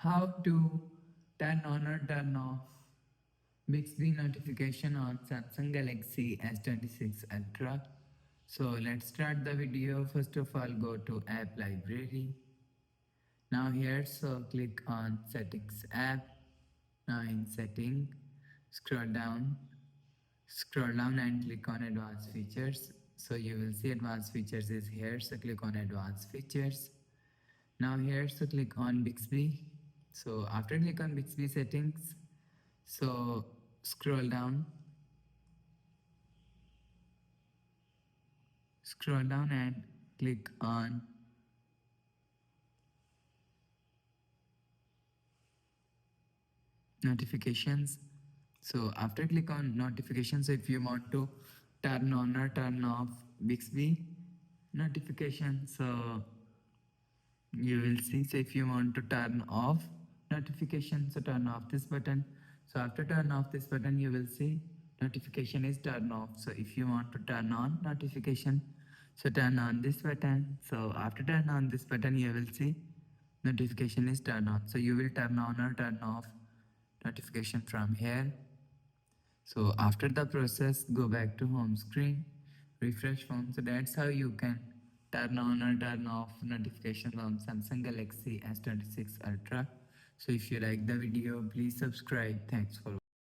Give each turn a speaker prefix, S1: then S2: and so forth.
S1: How to turn on or turn off Bixby notification on Samsung Galaxy S26 Ultra. So let's start the video. First of all, go to app library. Now here, so click on settings app. Now in setting, scroll down, and click on advanced features. So you will see advanced features is here. So click on advanced features. Now here, so click on Bixby. So after click on Bixby settings, so scroll down and click on notifications. So after click on notifications, if you want to turn on or turn off Bixby notifications, so you will see, so if you want to turn off notifications, so turn off this button. So after turn off this button, you will see notification is turned off. So if you want to turn on notification, so turn on this button. So after turn on this button, you will see notification is turned on. So you will turn on or turn off notification from here. So after the process, go back to home screen, refresh phone. So that's how you can turn on or turn off notifications on Samsung Galaxy S26 Ultra. So if you like the video, please subscribe. Thanks for watching.